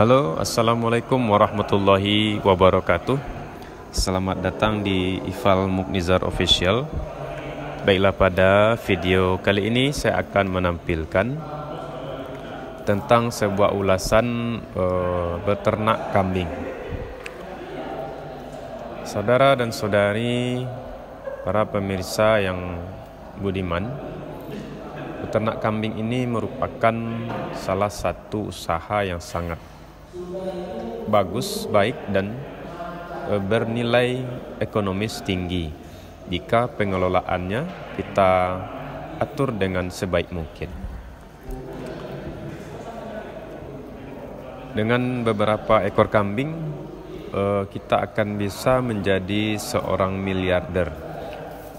Halo, Assalamualaikum warahmatullahi wabarakatuh. Selamat datang di Ifal Muknizar Official. Baiklah, pada video kali ini saya akan menampilkan tentang sebuah ulasan beternak kambing. Saudara dan saudari, para pemirsa yang budiman, beternak kambing ini merupakan salah satu usaha yang sangat bagus, baik, dan bernilai ekonomis tinggi jika pengelolaannya kita atur dengan sebaik mungkin. Dengan beberapa ekor kambing, kita akan bisa menjadi seorang miliarder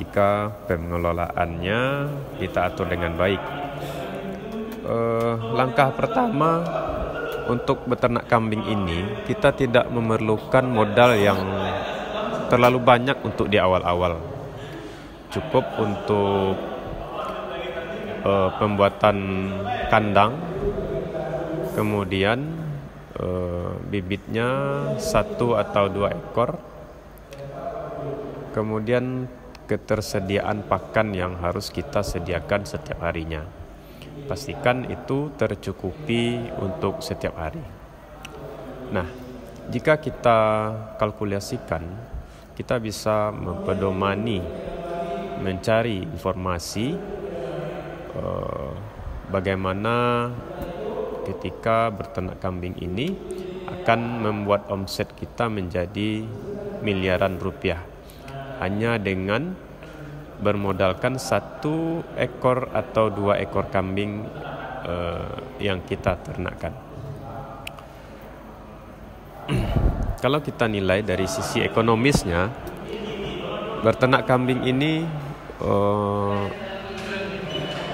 jika pengelolaannya kita atur dengan baik. Langkah pertama untuk beternak kambing ini, kita tidak memerlukan modal yang terlalu banyak untuk di awal-awal. Cukup untuk pembuatan kandang, kemudian bibitnya 1 atau 2 ekor, kemudian ketersediaan pakan yang harus kita sediakan setiap harinya. Pastikan itu tercukupi untuk setiap hari. Nah, jika kita kalkulasikan, kita bisa mempedomani, mencari informasi bagaimana ketika berternak kambing ini akan membuat omset kita menjadi miliaran rupiah hanya dengan bermodalkan 1 ekor atau 2 ekor kambing yang kita ternakkan. Kalau kita nilai dari sisi ekonomisnya, berternak kambing ini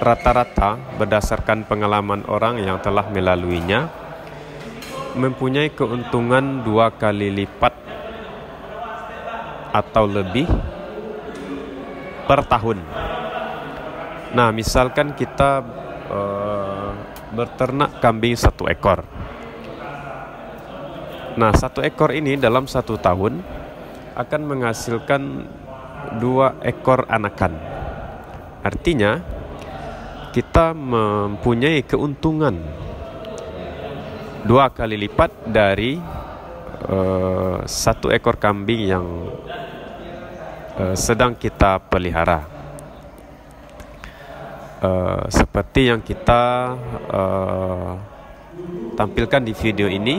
rata-rata berdasarkan pengalaman orang yang telah melaluinya mempunyai keuntungan 2 kali lipat atau lebih per tahun. Nah, misalkan kita berternak kambing 1 ekor. Nah, 1 ekor ini dalam 1 tahun akan menghasilkan 2 ekor anakan. Artinya, kita mempunyai keuntungan 2 kali lipat dari 1 ekor kambing yang sedang kita pelihara. Seperti yang kita tampilkan di video ini.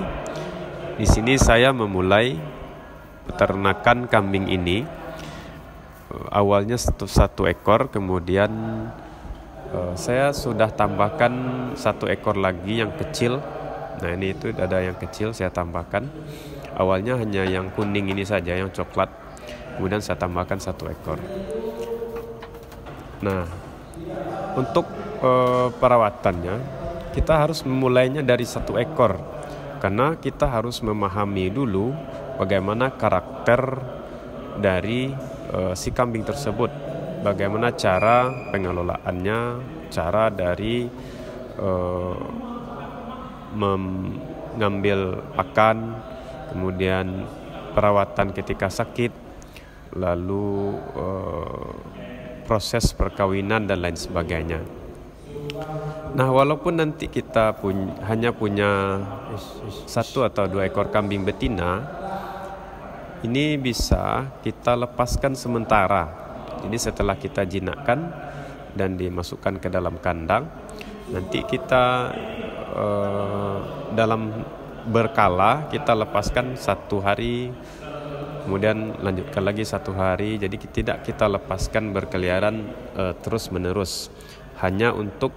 Di sini saya memulai peternakan kambing ini. Awalnya 1 ekor, kemudian saya sudah tambahkan 1 ekor lagi yang kecil. Nah, ini itu ada yang kecil saya tambahkan. Awalnya hanya yang kuning ini saja, yang coklat. Kemudian saya tambahkan 1 ekor. Nah, untuk perawatannya kita harus memulainya dari 1 ekor, karena kita harus memahami dulu bagaimana karakter dari si kambing tersebut, bagaimana cara pengelolaannya, cara dari mengambil pakan, kemudian perawatan ketika sakit, lalu proses perkawinan dan lain sebagainya. Nah, walaupun nanti kita hanya punya 1 atau 2 ekor kambing betina, ini bisa kita lepaskan sementara. Jadi setelah kita jinakkan dan dimasukkan ke dalam kandang, nanti kita dalam berkala kita lepaskan 1 hari, kemudian lanjutkan lagi 1 hari. Jadi tidak kita lepaskan berkeliaran terus menerus, hanya untuk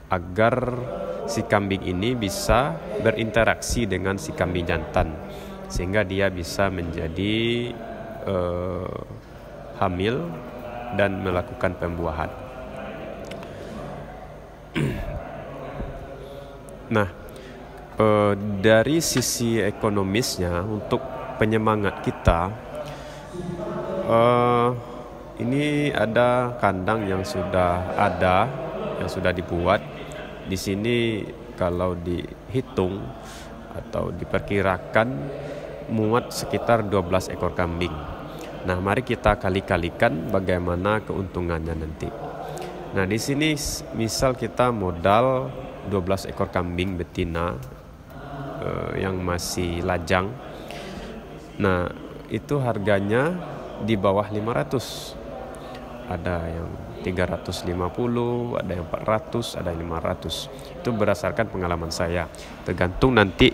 agar si kambing ini bisa berinteraksi dengan si kambing jantan, sehingga dia bisa menjadi hamil dan melakukan pembuahan. Nah, dari sisi ekonomisnya, untuk penyemangat kita, ini ada kandang yang sudah dibuat. Di sini kalau dihitung atau diperkirakan muat sekitar 12 ekor kambing. Nah, mari kita kali-kalikan bagaimana keuntungannya nanti. Nah, di sini misal kita modal 12 ekor kambing betina yang masih lajang. Nah, itu harganya di bawah 500. Ada yang 350, ada yang 400, ada yang 500. Itu berdasarkan pengalaman saya. Tergantung nanti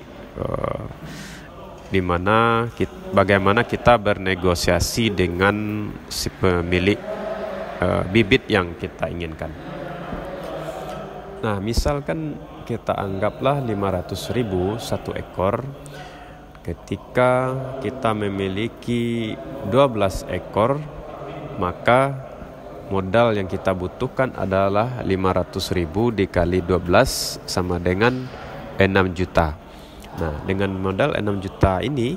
bagaimana kita bernegosiasi dengan si pemilik bibit yang kita inginkan. Nah, misalkan kita anggaplah 500.000 satu ekor. Ketika kita memiliki 12 ekor, maka modal yang kita butuhkan adalah 500.000 dikali 12 sama dengan 6 juta. Nah, dengan modal 6 juta ini,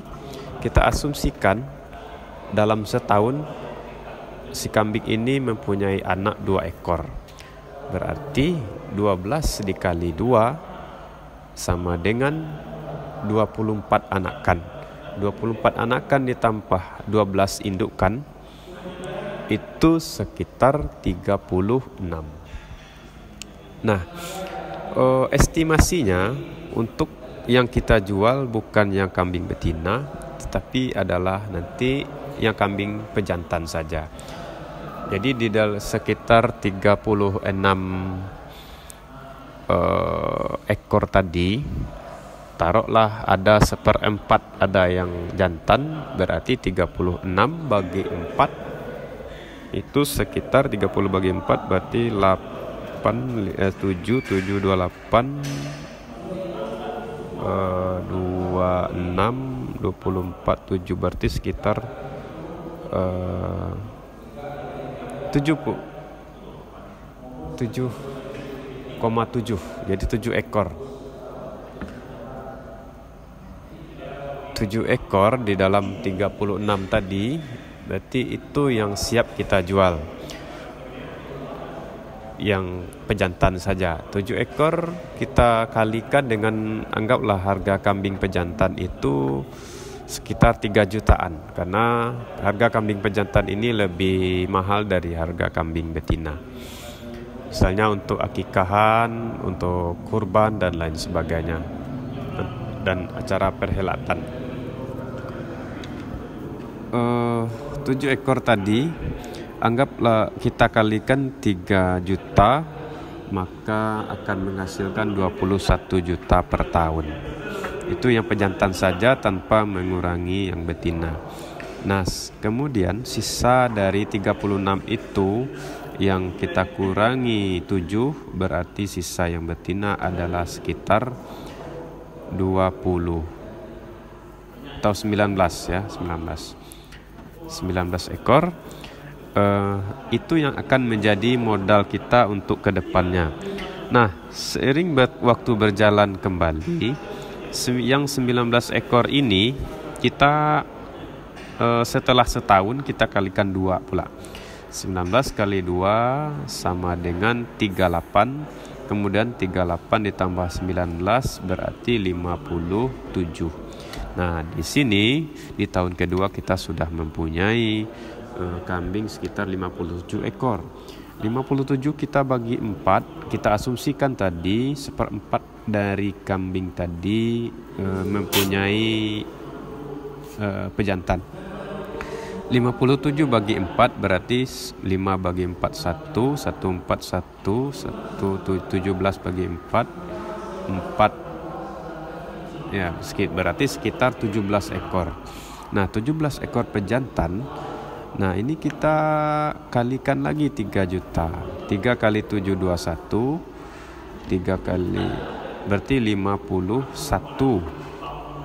kita asumsikan dalam setahun si kambing ini mempunyai anak 2 ekor. Berarti 12 dikali 2 sama dengan 24 anakan. 24 anakan ditambah 12 indukan itu sekitar 36. Nah, estimasinya untuk yang kita jual bukan yang kambing betina, tetapi adalah nanti yang kambing pejantan saja. Jadi di sekitar 36 ekor tadi, taruhlah ada 1/4 ada yang jantan, berarti 36 bagi 4 itu sekitar 30 bagi 4 berarti 7 28 26 24 7 berarti sekitar 7,7, jadi 7 ekor. 7 ekor di dalam 36 tadi, berarti itu yang siap kita jual, yang pejantan saja. 7 ekor kita kalikan dengan, anggaplah harga kambing pejantan itu sekitar 3 jutaan, karena harga kambing pejantan ini lebih mahal dari harga kambing betina. Misalnya untuk akikahan, untuk kurban dan lain sebagainya, dan acara perhelatan. 7 ekor tadi, anggaplah kita kalikan 3 juta, maka akan menghasilkan 21 juta per tahun. Itu yang pejantan saja tanpa mengurangi yang betina. Nah, kemudian sisa dari 36 itu yang kita kurangi 7, berarti sisa yang betina adalah sekitar 20 atau 19 ya, 19 ekor. Itu yang akan menjadi modal kita untuk kedepannya. Nah, seiring waktu berjalan kembali, yang 19 ekor ini kita setelah setahun kita kalikan 2 pula. 19 kali 2 sama dengan 38. Kemudian 38 ditambah 19 berarti 57. Nah, di sini di tahun kedua kita sudah mempunyai kambing sekitar 57 ekor. 57 kita bagi 4, kita asumsikan tadi 1/4 dari kambing tadi mempunyai pejantan. 57 bagi 4 berarti 5 bagi 4 1, 1 4 1, 17 bagi 4 ya, berarti sekitar 17 ekor. Nah, 17 ekor pejantan. Nah, ini kita kalikan lagi 3 juta. 3 kali 7 21. 3 kali berarti 51.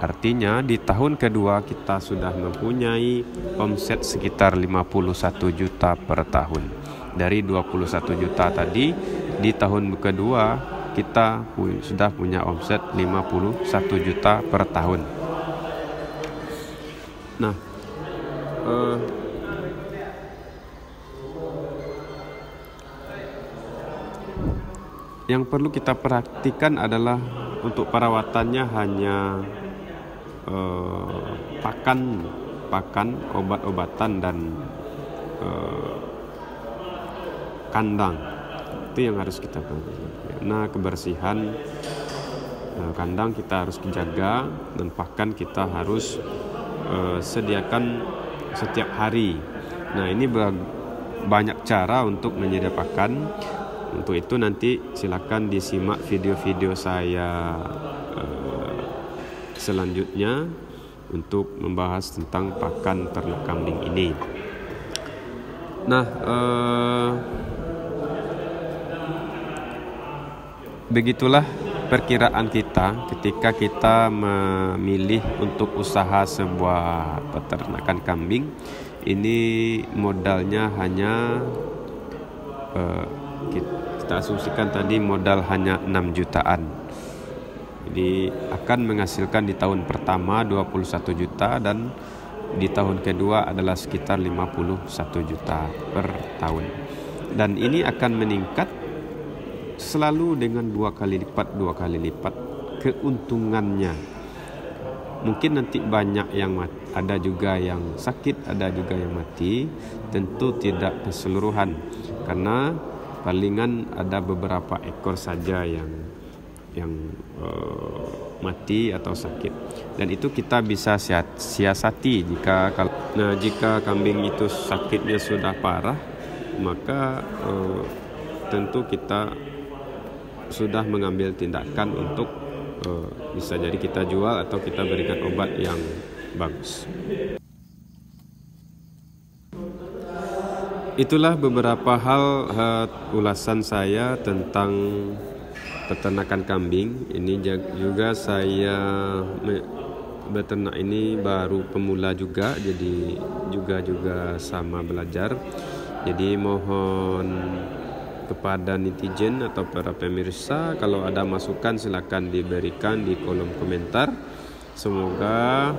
Artinya di tahun kedua kita sudah mempunyai omset sekitar 51 juta per tahun. Dari 21 juta tadi, di tahun kedua kita sudah punya omset 51 juta per tahun. Nah, Yang perlu kita perhatikan adalah untuk perawatannya hanya pakan, obat-obatan dan kandang. Itu yang harus kita perhatikan. Nah, kebersihan kandang kita harus jaga, dan pakan kita harus sediakan setiap hari. Nah, ini banyak cara untuk menyedia pakan. Untuk itu nanti silakan disimak video-video saya selanjutnya untuk membahas tentang pakan ternak kambing ini. Nah, begitulah perkiraan kita ketika kita memilih untuk usaha sebuah peternakan kambing. Ini modalnya hanya kita asumsikan tadi modal hanya 6 jutaan. Jadi akan menghasilkan di tahun pertama 21 juta dan di tahun kedua adalah sekitar 51 juta per tahun. Dan ini akan meningkat selalu dengan dua kali lipat keuntungannya. Mungkin nanti banyak yang mati, ada juga yang sakit, ada juga yang mati. Tentu tidak keseluruhan, karena palingan ada beberapa ekor saja yang mati atau sakit. Dan itu kita bisa siasati jika kambing itu sakitnya sudah parah, maka tentu kita sudah mengambil tindakan untuk bisa jadi kita jual atau kita berikan obat yang bagus. Itulah beberapa hal ulasan saya tentang peternakan kambing. Ini juga saya beternak ini baru pemula juga, jadi juga sama belajar. Jadi mohon kepada netizen atau para pemirsa, kalau ada masukan silakan diberikan di kolom komentar. Semoga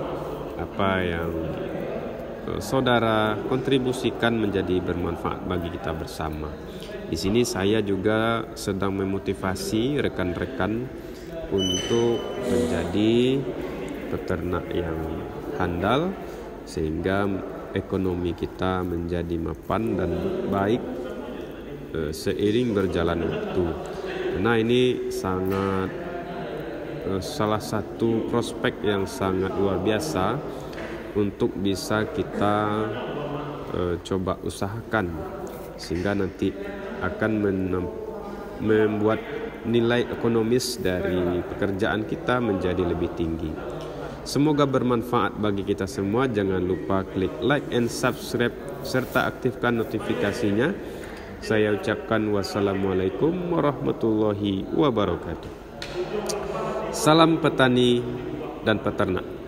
apa yang saudara kontribusikan menjadi bermanfaat bagi kita bersama. Di sini saya juga sedang memotivasi rekan-rekan untuk menjadi peternak yang handal sehingga ekonomi kita menjadi mapan dan baik seiring berjalan waktu. Karena ini sangat salah satu prospek yang sangat luar biasa untuk bisa kita coba usahakan, sehingga nanti akan membuat nilai ekonomis dari pekerjaan kita menjadi lebih tinggi. Semoga bermanfaat bagi kita semua. Jangan lupa klik like and subscribe serta aktifkan notifikasinya. Saya ucapkan wassalamualaikum warahmatullahi wabarakatuh. Salam petani dan peternak.